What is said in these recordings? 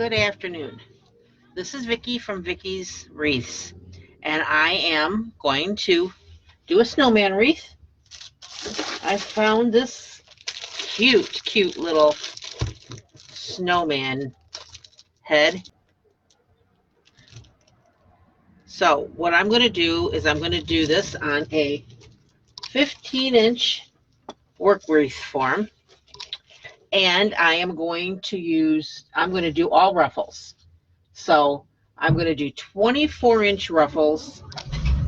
Good afternoon. This is Vickie from VickieS Wreaths, and I am going to do a snowman wreath. I found this cute little snowman head. So what I'm going to do is I'm going to do this on a 15-inch work wreath form, and I'm going to do all ruffles. So I'm going to do 24-inch ruffles,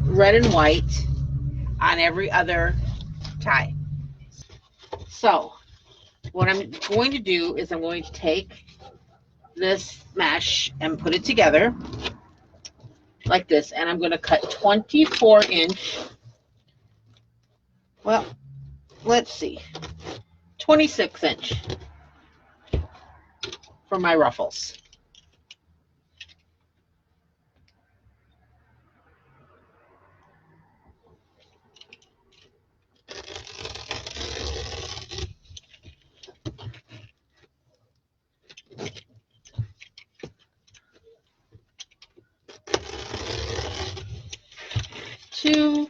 red and white, on every other tie. So what I'm going to do is I'm going to take this mesh and put it together like this, and I'm going to cut 24-inch, well, let's see, 26-inch for my ruffles. Two,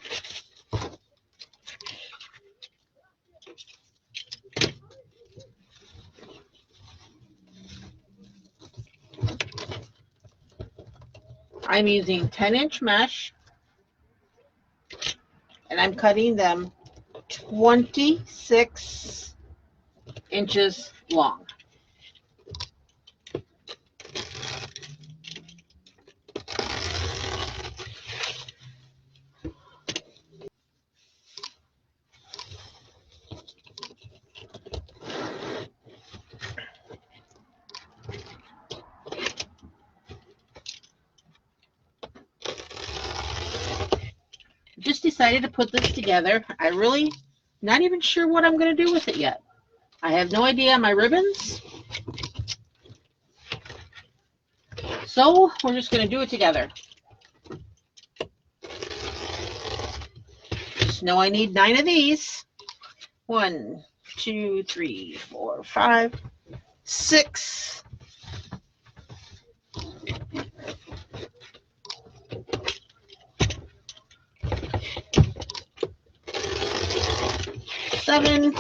I'm using 10-inch mesh, and I'm cutting them 26 inches long. Just decided to put this together. I really not even sure what I'm going to do with it yet. I have no idea my ribbons. So we're just going to do it together. Just know I need 9 of these. 1, 2, 3, 4, 5, 6. Seven,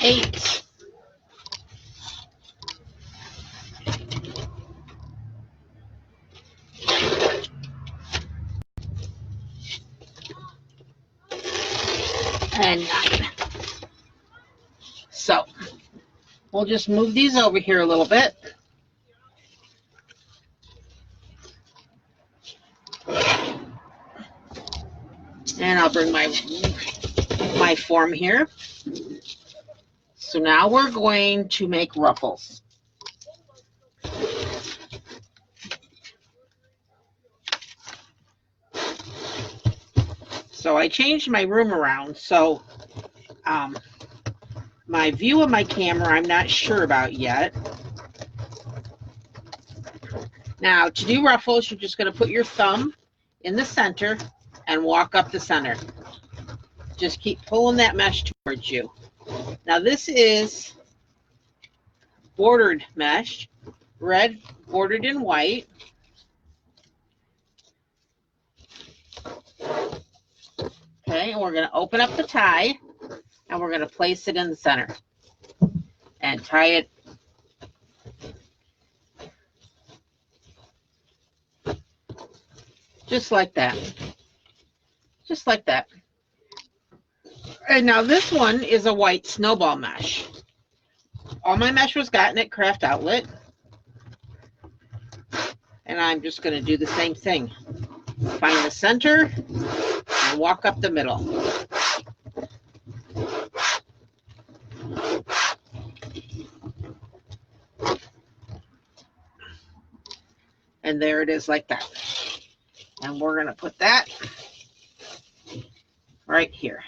8, 9. So we'll just move these over here a little bit. And I'll bring my form here. So now we're going to make ruffles. So I changed my room around, so my view of my camera I'm not sure about yet. Now to do ruffles, you're just going to put your thumb in the center and walk up the center. Just keep pulling that mesh towards you. Now this is bordered mesh, red bordered in white. Okay, and we're going to open up the tie, and we're going to place it in the center and tie it just like that. Just like that. And now this one is a white snowball mesh. All my mesh was gotten at Craft Outlet. And I'm just going to do the same thing. Find the center and walk up the middle. And there it is like that. And we're going to put that right here.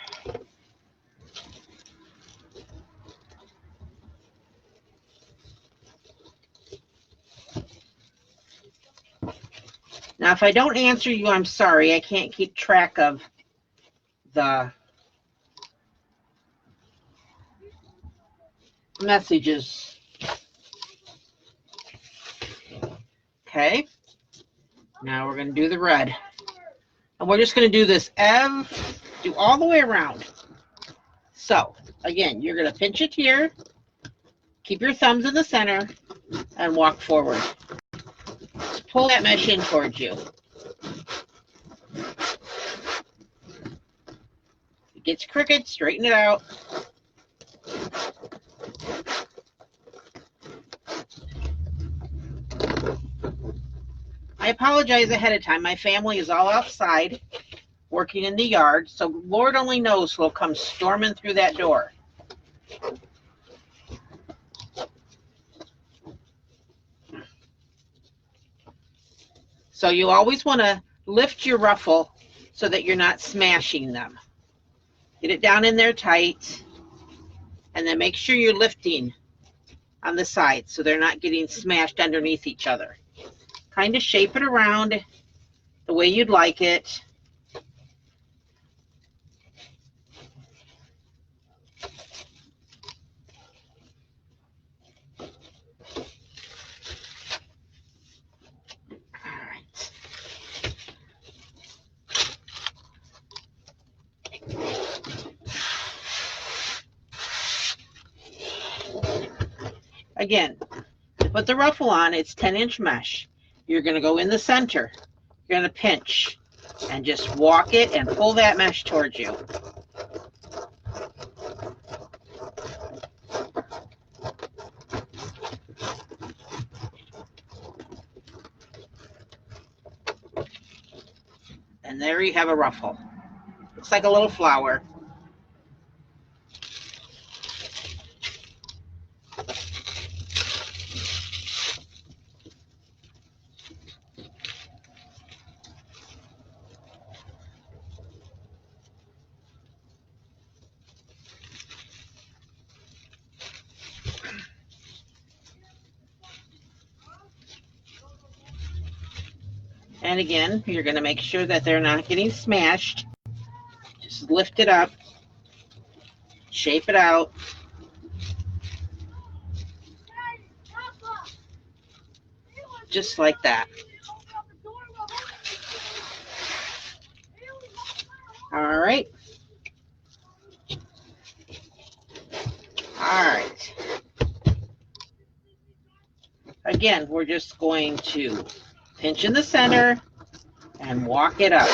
Now, if I don't answer you, I'm sorry. I can't keep track of the messages. Okay. Now we're going to do the red. And we're just going to do this do all the way around. So, again, you're going to pinch it here, keep your thumbs in the center, and walk forward. Just pull that mesh in towards you. If it gets crooked, straighten it out. I apologize ahead of time. My family is all outside working in the yard, so Lord only knows who'll come storming through that door. So you always want to lift your ruffle so that you're not smashing them. Get it down in there tight, and then make sure you're lifting on the sides so they're not getting smashed underneath each other. Kind of shape it around the way you'd like it. All right. Again, to put the ruffle on, it's 10-inch mesh. You're going to go in the center. You're going to pinch and just walk it and pull that mesh towards you. And there you have a ruffle. Looks like a little flower. And again, you're going to make sure that they're not getting smashed. Just lift it up, shape it out. Just like that. All right. All right. Again, we're just going to pinch in the center and walk it up.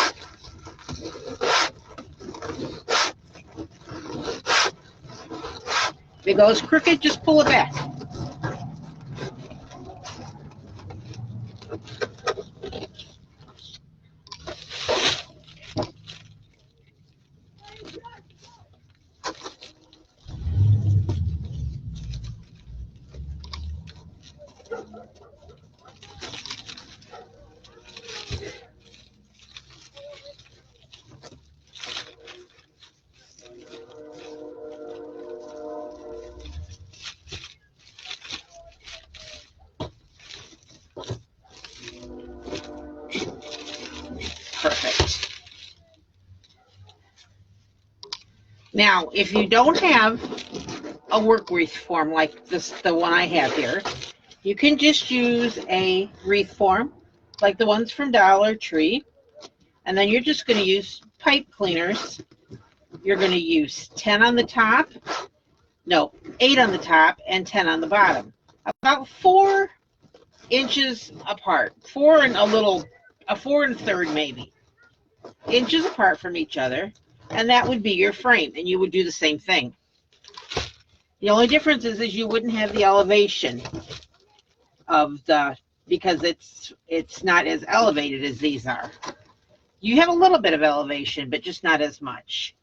If it goes crooked, just pull it back. Perfect. Now, if you don't have a work wreath form like this, the one I have here, you can just use a wreath form like the ones from Dollar Tree, and then you're just going to use pipe cleaners. You're going to use 10 on the top, no, 8 on the top and 10 on the bottom, about 4 inches apart, 4 and a 4 1/3 maybe inches apart from each other, and that would be your frame, and you would do the same thing. The only difference is you wouldn't have the elevation of because it's not as elevated as these are. You have a little bit of elevation, but just not as much.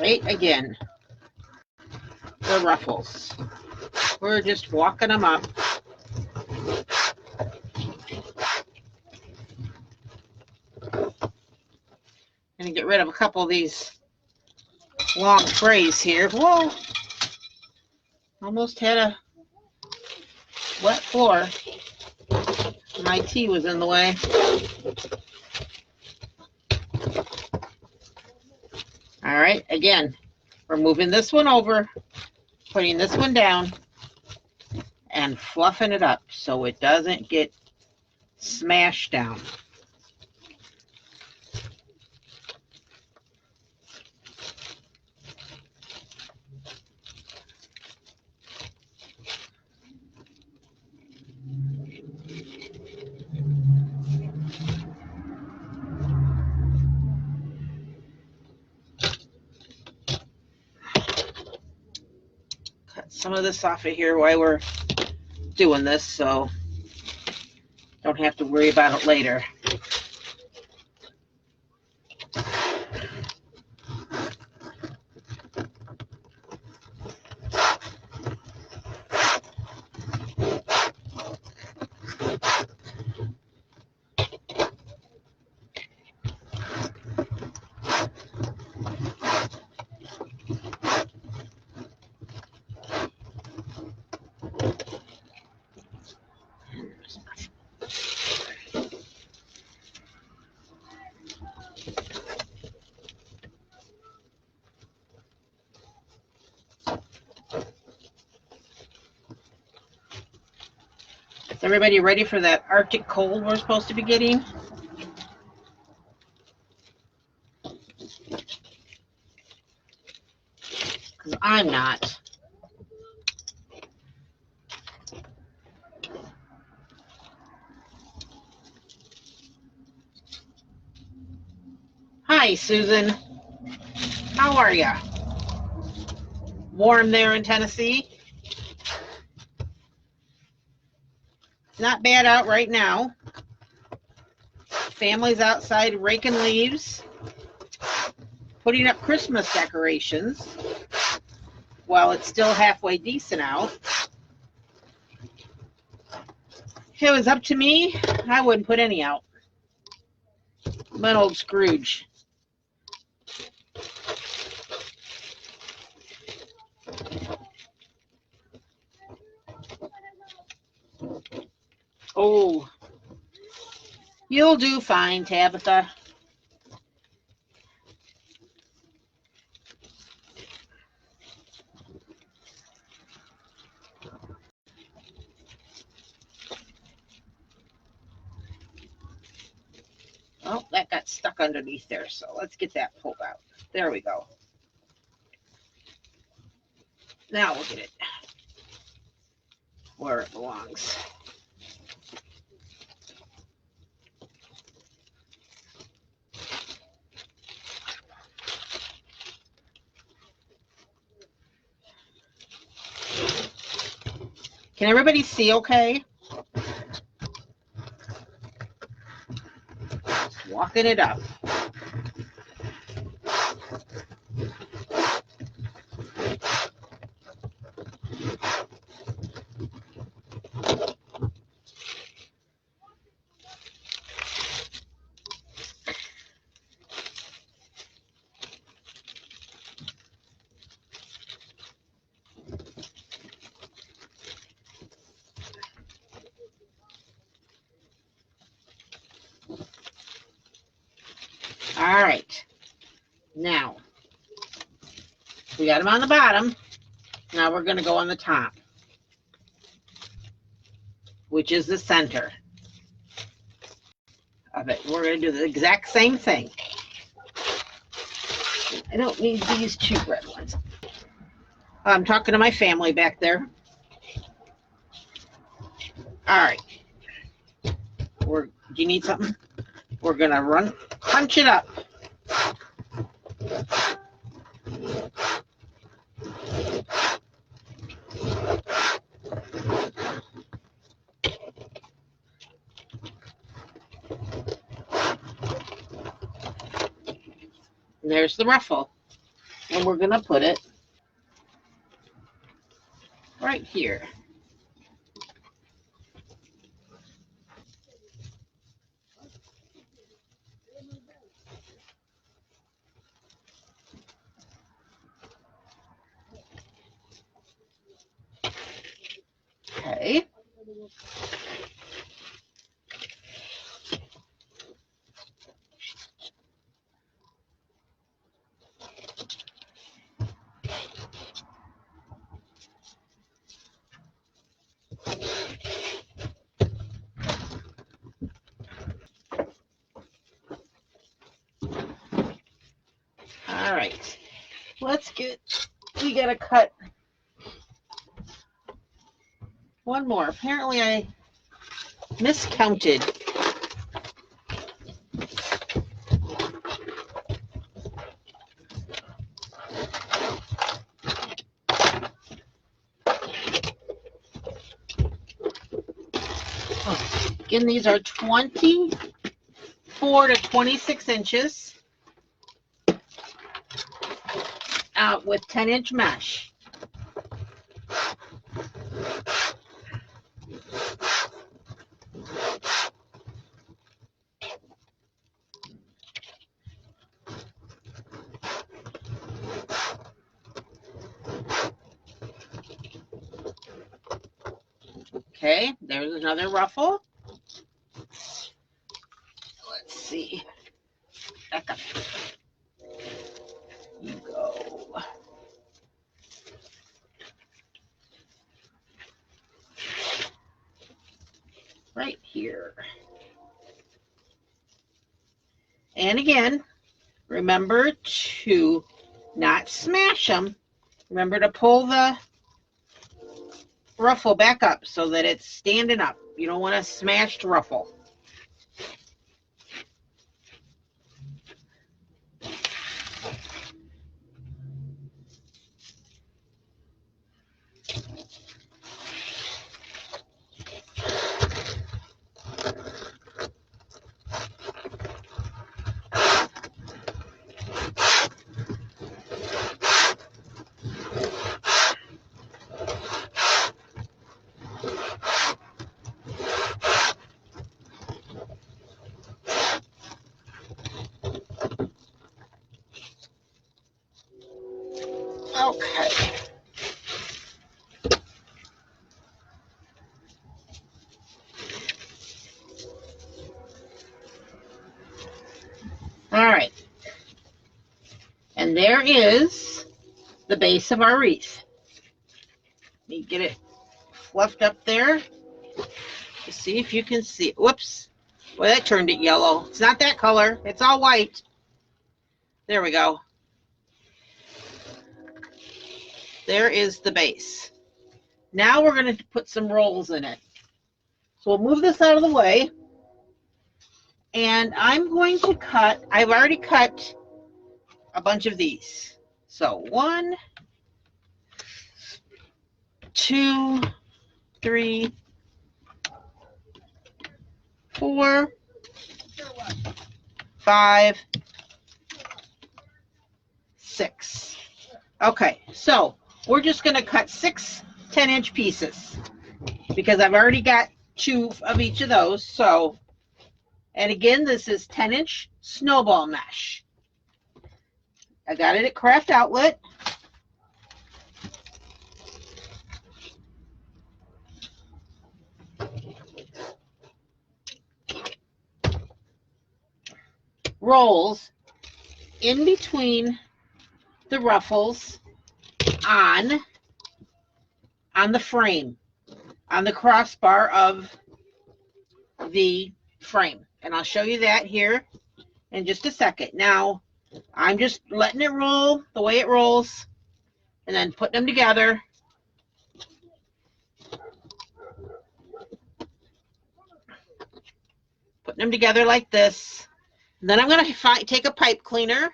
right, again, the ruffles. We're just walking them up. Gonna get rid of a couple of these long trays here. Whoa, almost had a wet floor. My tea was in the way. All right, again, we're moving this one over, putting this one down, and fluffing it up so it doesn't get smashed down. Cut some of this off of here while we're doing this so don't have to worry about it later. Is everybody ready for that Arctic cold we're supposed to be getting? Because I'm not. Hi, Susan. How are ya? Warm there in Tennessee? Not bad out right now. Families outside raking leaves, putting up Christmas decorations while it's still halfway decent out. If it was up to me, I wouldn't put any out. I'm an old Scrooge. Oh, you'll do fine, Tabitha. Oh, that got stuck underneath there, so let's get that pulled out. There we go. Now we'll get it where it belongs. Can everybody see okay? Just walking it up. All right, now we got them on the bottom. Now we're going to go on the top, which is the center of it. We're going to do the exact same thing. I don't need these two red ones. I'm talking to my family back there. All right. Do you need something? We're going to punch it up. And there's the ruffle. And we're going to put it right here. Okay. All right. We got to cut one more. Apparently I miscounted. Again, these are 24 to 26 inches with 10-inch mesh. Okay, there's another ruffle. Let's see. Back up. You go. Right here. And again, remember to not smash them. Remember to pull the ruffle back up so that it's standing up. You don't want a smashed ruffle. Okay. All right. And there is the base of our wreath. Let me get it fluffed up there to see if you can see it. Whoops. Boy, that turned it yellow. It's not that color. It's all white. There we go. There is the base. Now we're going to put some rolls in it. So we'll move this out of the way. And I'm going to cut, I've already cut a bunch of these. So 1, 2, 3, 4, 5, 6. Okay, so we're just going to cut 6 10-inch pieces because I've already got 2 of each of those. So, and again, this is 10-inch snowball mesh. I got it at Craft Outlet. Rolls in between the ruffles on the frame, on the crossbar of the frame. And I'll show you that here in just a second. Now, I'm just letting it roll the way it rolls and then putting them together. Putting them together like this. And then I'm going to take a pipe cleaner.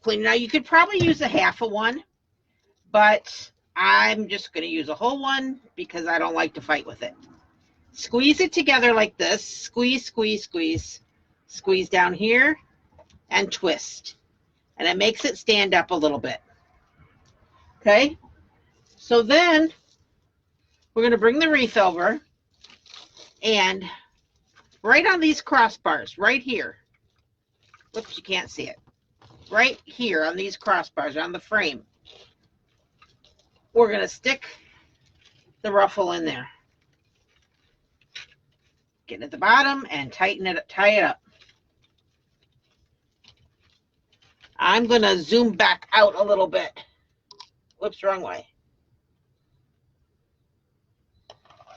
Now you could probably use a half of one, but I'm just going to use a whole one because I don't like to fight with it. Squeeze it together like this. Squeeze, squeeze, squeeze. Squeeze down here and twist. And it makes it stand up a little bit. Okay? So then we're going to bring the wreath over and right on these crossbars, right here. Whoops, you can't see it. Right here on these crossbars, on the frame, we're going to stick the ruffle in there. Get at the bottom and tighten it, tie it up. I'm going to zoom back out a little bit. Whoops, wrong way.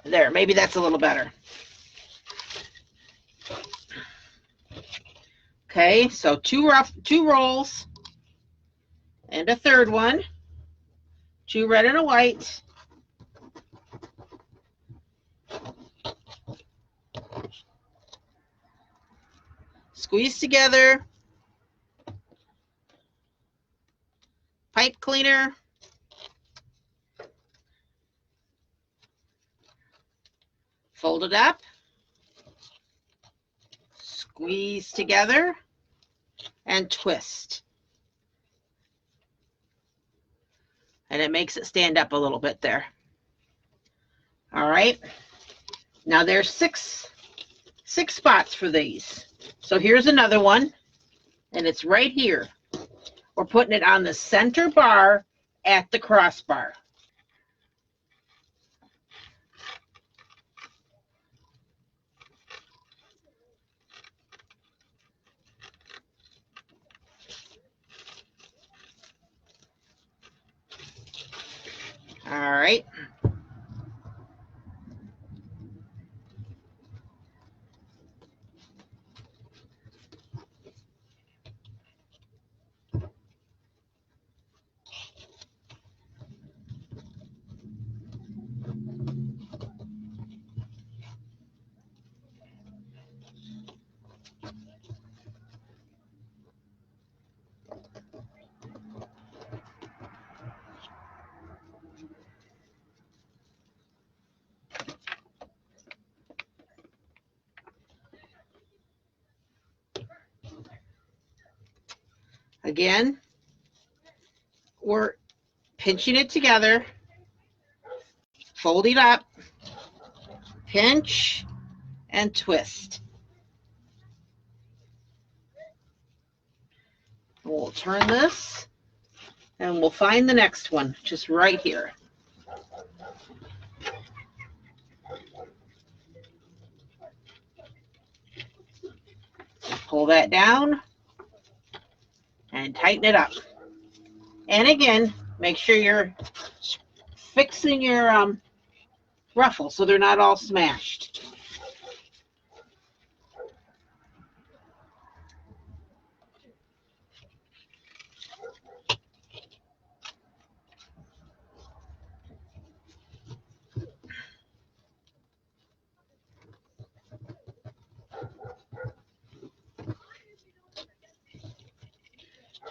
There, maybe that's a little better. Okay, so two rolls and a third one. 2 red and a white. Squeeze together. Pipe cleaner. Fold it up. Squeeze together and twist. And it makes it stand up a little bit there. All right. Now there's six spots for these. So here's another one, and it's right here. We're putting it on the center bar at the crossbar. All right. Again, we're pinching it together, fold it up, pinch, and twist. We'll turn this, and we'll find the next one, just right here. Pull that down and tighten it up. And again, make sure you're fixing your ruffles so they're not all smashed.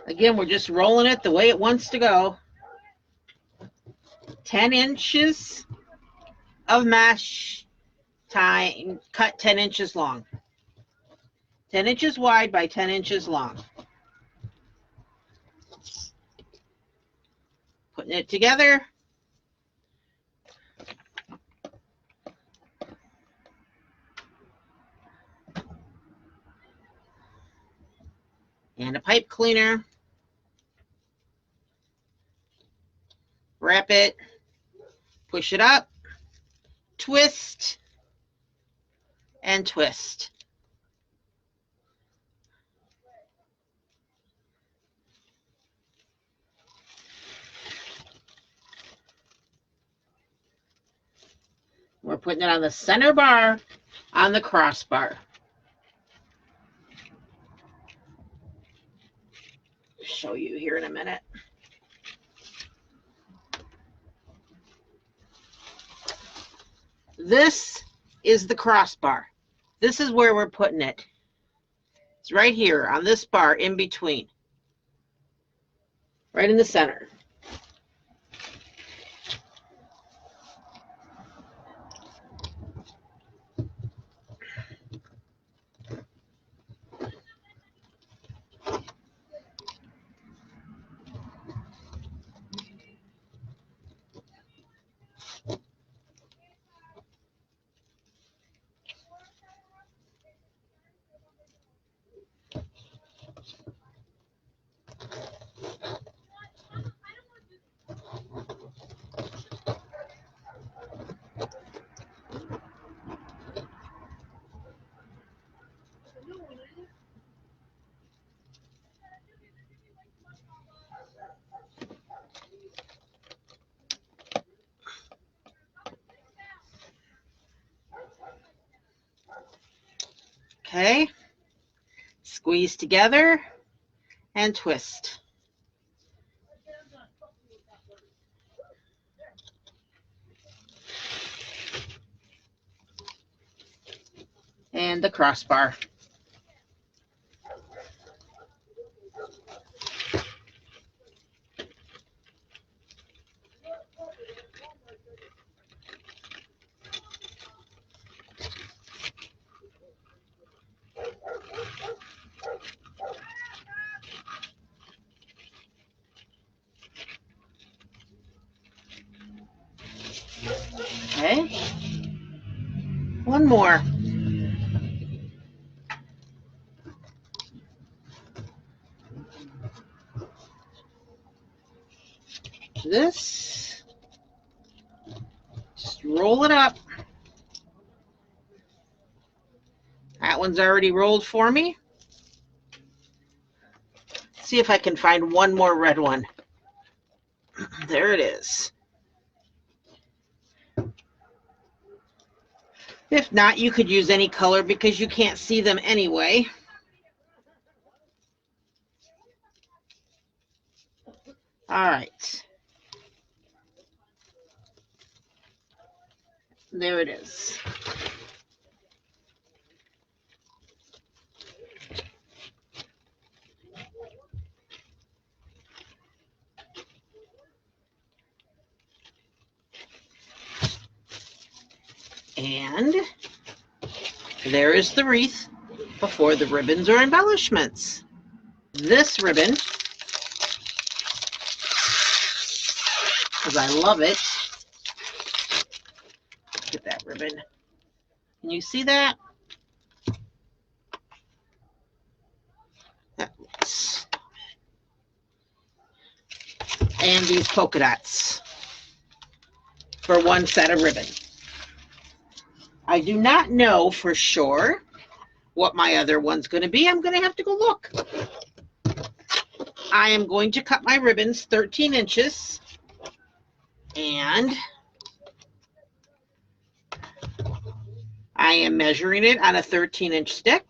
Again, we're just rolling it the way it wants to go. 10 inches of mesh, tie, cut 10 inches long. 10 inches wide by 10 inches long. Putting it together. And a pipe cleaner. Wrap it, push it up, twist, and twist. We're putting it on the center bar on the crossbar. Show you here in a minute. This is the crossbar. This is where we're putting it. It's right here on this bar in between. Right in the center. Okay. Squeeze together and twist. And the crossbar. Okay. One more. This. Just roll it up. That one's already rolled for me. See if I can find one more red one. There it is. If not, you could use any color because you can't see them anyway. All right. There it is. And there is the wreath before the ribbons or embellishments. This ribbon, because I love it. Look at that ribbon. Can you see that? And these polka dots for one set of ribbon. I do not know for sure what my other one's going to be. I'm going to have to go look. I am going to cut my ribbons 13 inches and I am measuring it on a 13-inch stick.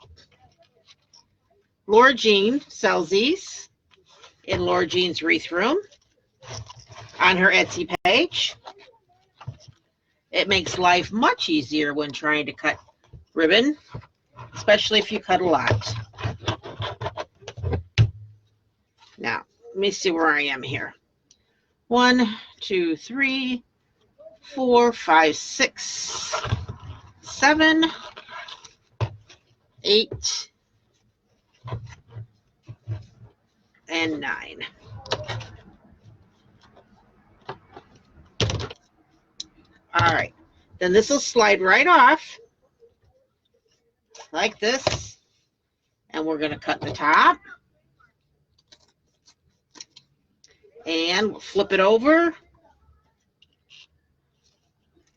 Laura Jean sells these in Laura Jean's Wreath Room on her Etsy page. It makes life much easier when trying to cut ribbon, especially if you cut a lot. Now, let me see where I am here. 1, 2, 3, 4, 5, 6, 7, 8, and 9. All right, then this will slide right off like this, and we're going to cut the top, and we'll flip it over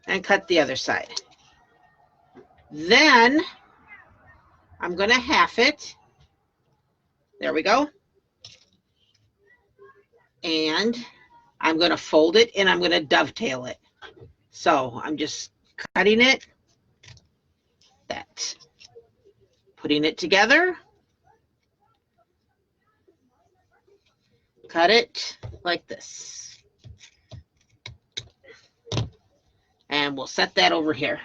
and cut the other side. Then I'm going to half it. There we go. And I'm going to fold it and I'm going to dovetail it. So I'm just cutting it, that, putting it together, cut it like this. And we'll set that over here.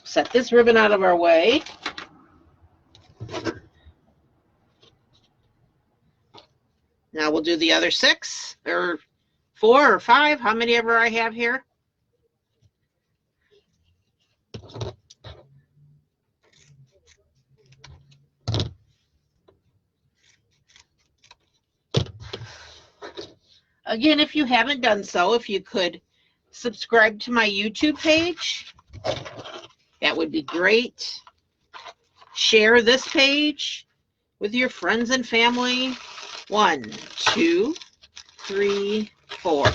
Set this ribbon out of our way. Now we'll do the other 6 or 4 or 5, how many ever I have here. Again, if you haven't done so, if you could subscribe to my YouTube page, that would be great. Share this page with your friends and family. 1, 2, 3, 4,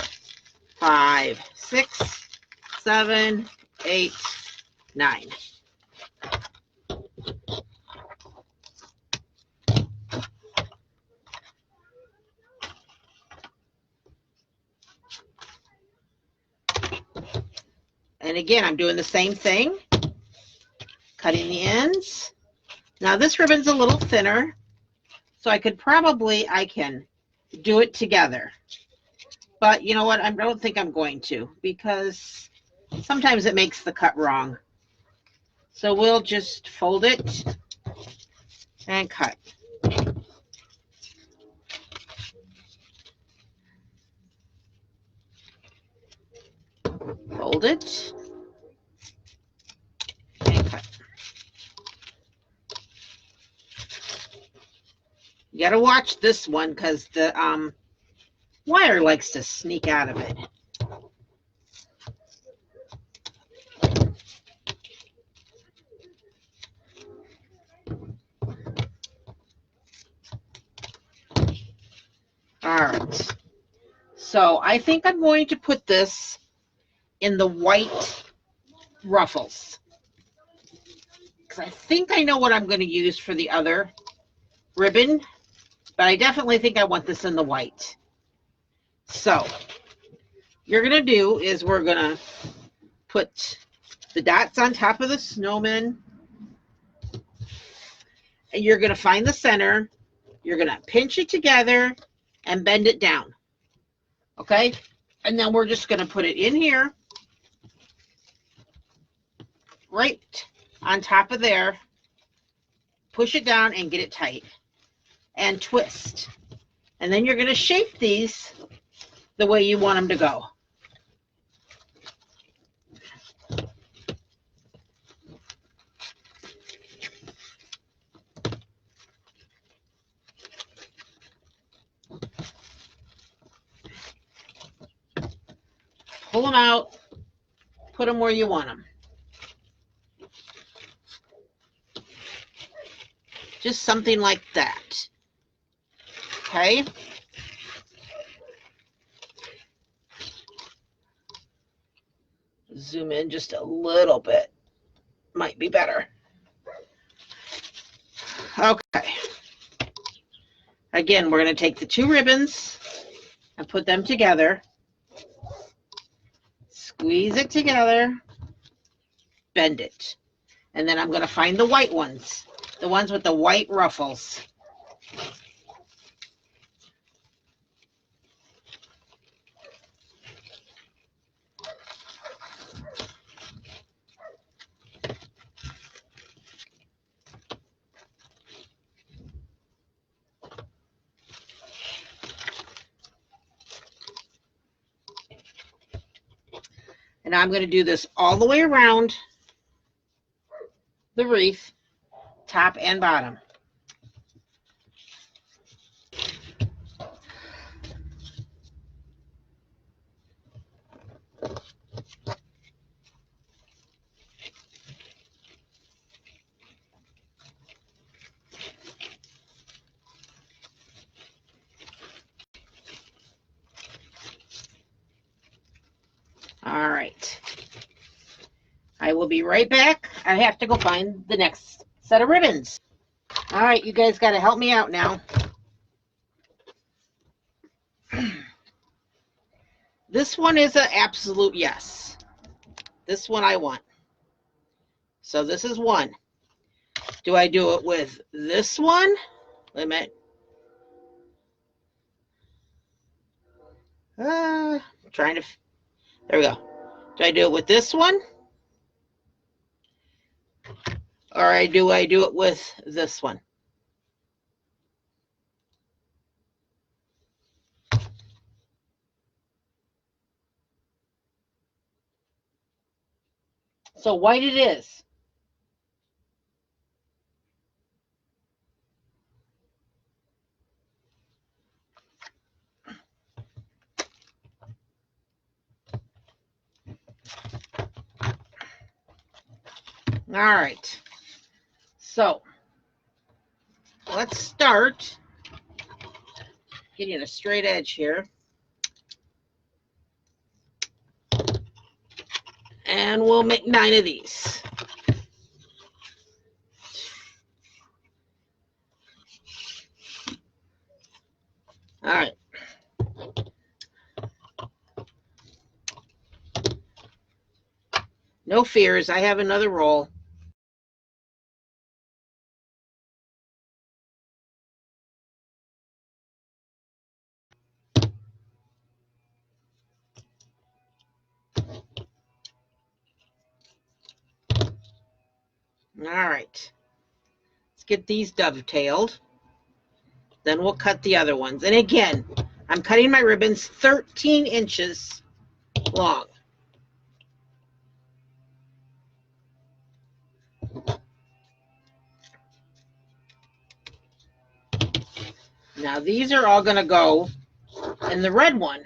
5, 6, 7, 8, 9. And again, I'm doing the same thing, cutting the ends. Now this ribbon's a little thinner, so I can do it together. But you know what? I don't think I'm going to, because sometimes it makes the cut wrong. So we'll just fold it and cut. Fold it and cut. You got to watch this one because the wire likes to sneak out of it. All right. So I think I'm going to put this in the white ruffles, because I think I know what I'm going to use for the other ribbon, but I definitely think I want this in the white. So you're going to do is we're going to put the dots on top of the snowman, and you're going to find the center. You're going to pinch it together and bend it down. Okay? And then we're just going to put it in here, right on top of there. Push it down and get it tight. And twist. And then you're going to shape these the way you want them to go. Pull them out, put them where you want them. Just something like that. Okay? Zoom in just a little bit. Might be better. Okay. Again, we're going to take the two ribbons and put them together. Squeeze it together. Bend it. And then I'm going to find the white ones. The ones with the white ruffles. And I'm going to do this all the way around the wreath, top and bottom. All right. I will be right back. I have to go find the next set of ribbons. All right, you guys got to help me out now. This one is an absolute yes. This one I want. So this is one. Do I do it with this one? Wait a minute. Trying to, there we go. Do I do it with this one? Or do I do it with this one? So white it is. All right. So let's start getting a straight edge here. And we'll make 9 of these. All right. No fears, I have another roll. All right. Let's get these dovetailed. Then we'll cut the other ones. And again, I'm cutting my ribbons 13 inches long. Now these are all going to go in the red one.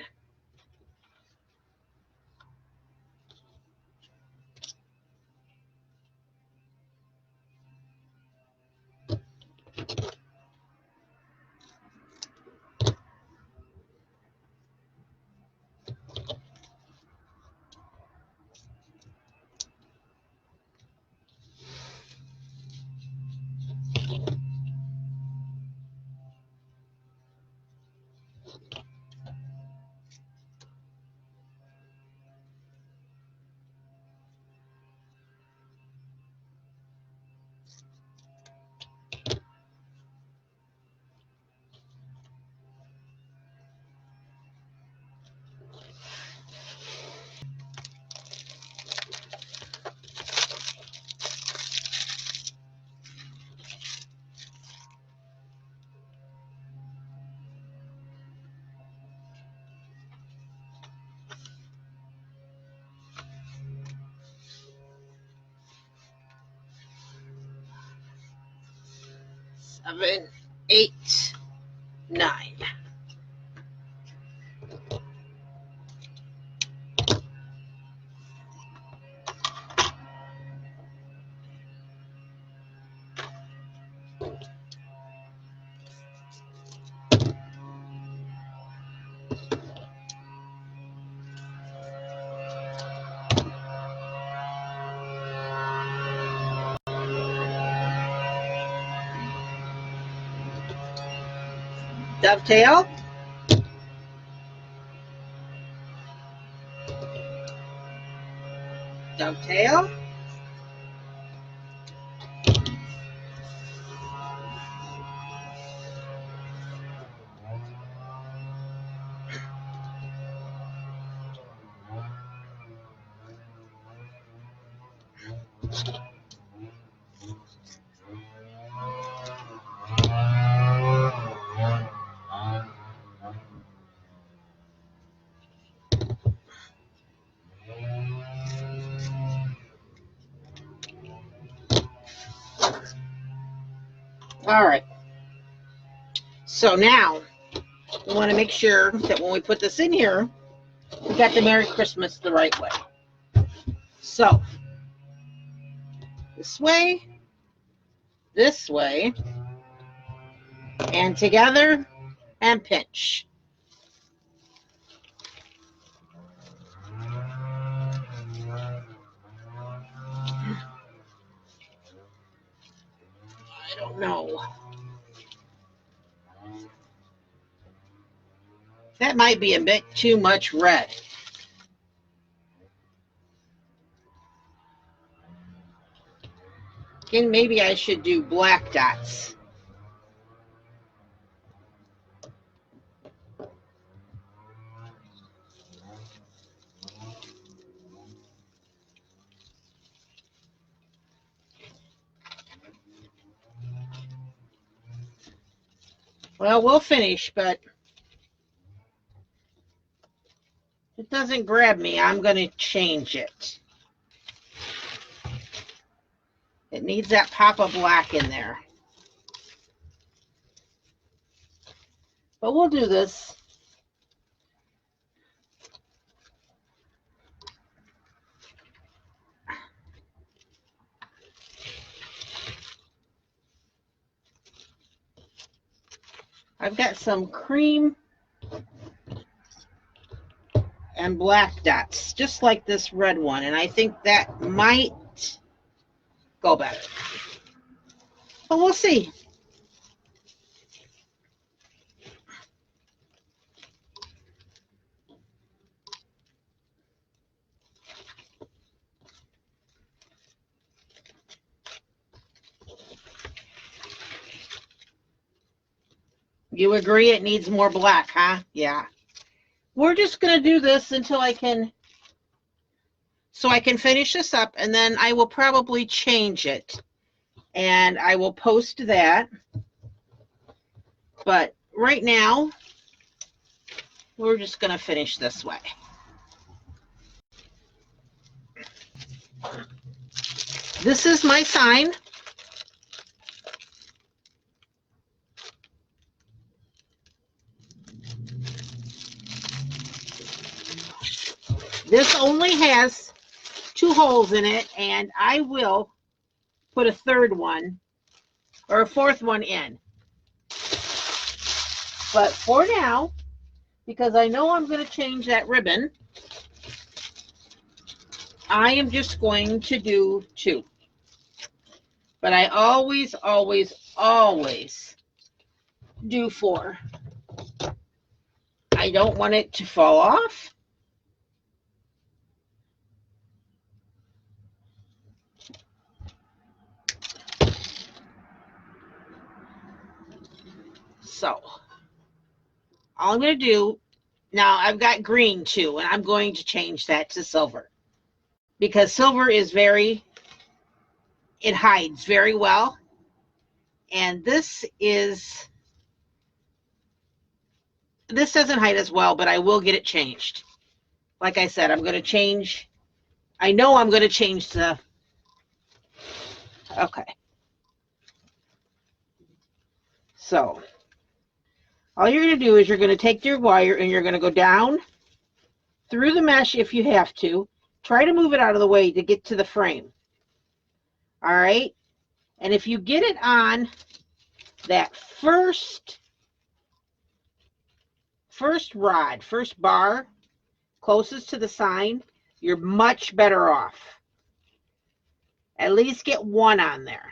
Seven, 8, 9. Dovetail. Dovetail. All right. So now we want to make sure that when we put this in here, we got the Merry Christmas the right way. So this way, and together, and pinch. I don't know. That might be a bit too much red. Again, maybe I should do black dots. Well, we'll finish, but if it doesn't grab me, I'm going to change it. It needs that pop of black in there. But we'll do this. I've got some cream and black dots, just like this red one, and I think that might go better. But we'll see. You agree it needs more black, huh? Yeah. We're just going to do this until I can, so I can finish this up, and then I will probably change it and I will post that. But right now, we're just going to finish this way. This is my sign. This only has 2 holes in it, and I will put a third one or a fourth one in. But for now, because I know I'm going to change that ribbon, I am just going to do 2. But I always, always, always do 4. I don't want it to fall off. So all I'm going to do now, I've got green too, and I'm going to change that to silver because silver is it hides very well. And this doesn't hide as well, but I will get it changed. Like I said, I'm going to change. I know I'm going to change okay. So all you're going to do is you're going to take your wire and you're going to go down through the mesh if you have to. Try to move it out of the way to get to the frame. All right. And if you get it on that first bar closest to the sign, you're much better off. At least get one on there.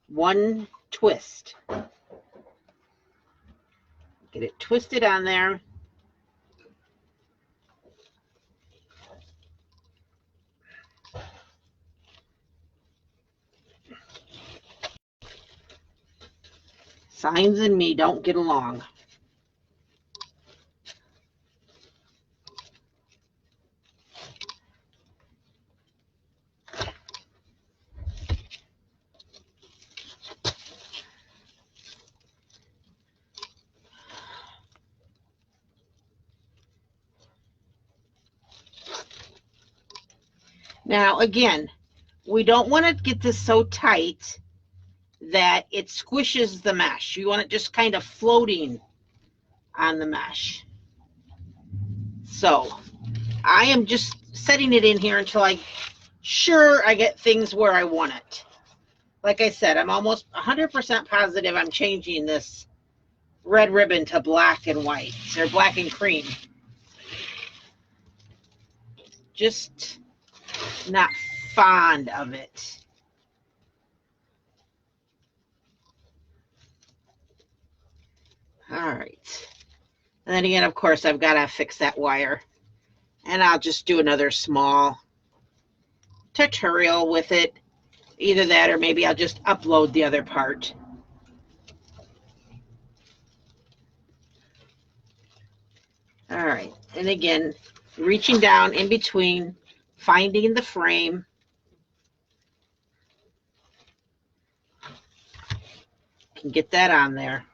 One twist. Get it twisted on there. Signs and me don't get along. Now, again, we don't want to get this so tight that it squishes the mesh. You want it just kind of floating on the mesh. So I am just setting it in here until I'm sure I get things where I want it. Like I said, I'm almost 100% positive I'm changing this red ribbon to black and white, or black and cream. Just not fond of it. All right. And then again, of course, I've got to fix that wire. And I'll just do another small tutorial with it. Either that or maybe I'll just upload the other part. All right. And again, reaching down in between, finding the frame. Can get that on there.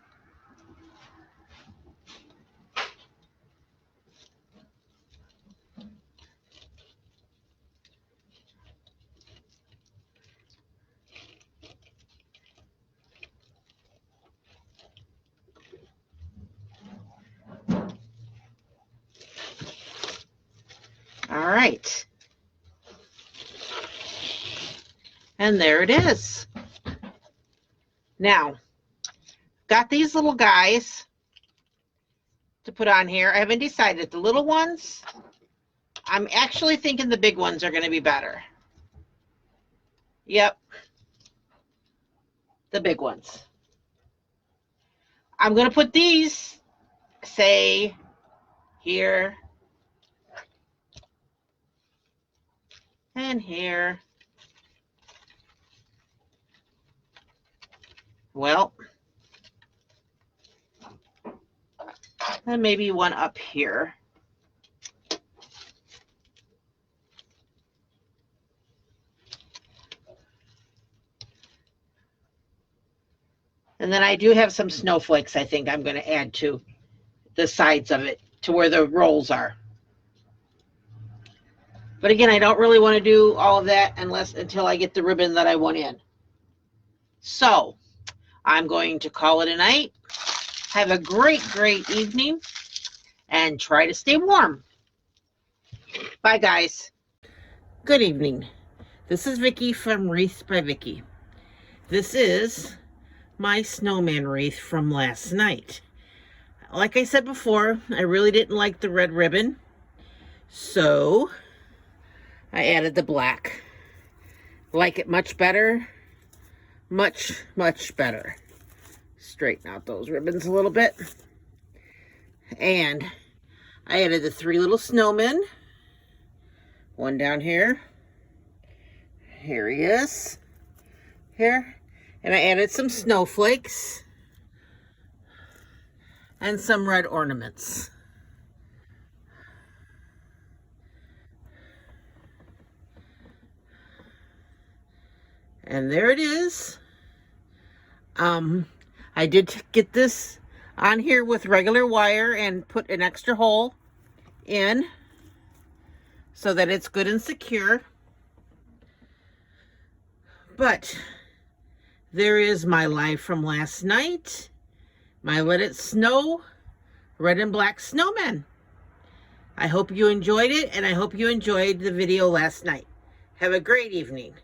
All right. And there it is. Now, got these little guys to put on here. I haven't decided. The little ones, I'm actually thinking the big ones are going to be better. Yep. The big ones. I'm going to put these, say, here and here. Well, and maybe one up here. And then I do have some snowflakes I think I'm going to add to the sides of it, to where the rolls are. But again, I don't really want to do all of that until I get the ribbon that I want in. So I'm going to call it a night. Have a great, great evening, and try to stay warm. Bye, guys. Good evening. This is Vickie from Wreaths by Vickie. This is my snowman wreath from last night. Like I said before, I really didn't like the red ribbon, so I added the black. Like it much better. Much, much better. Straighten out those ribbons a little bit. And I added the 3 little snowmen. One down here. Here he is. Here. And I added some snowflakes. And some red ornaments. And there it is. I did get this on here with regular wire and put an extra hole in so that it's good and secure. But there is my live from last night, my Let It Snow red and black snowman. I hope you enjoyed it, and I hope you enjoyed the video last night. Have a great evening.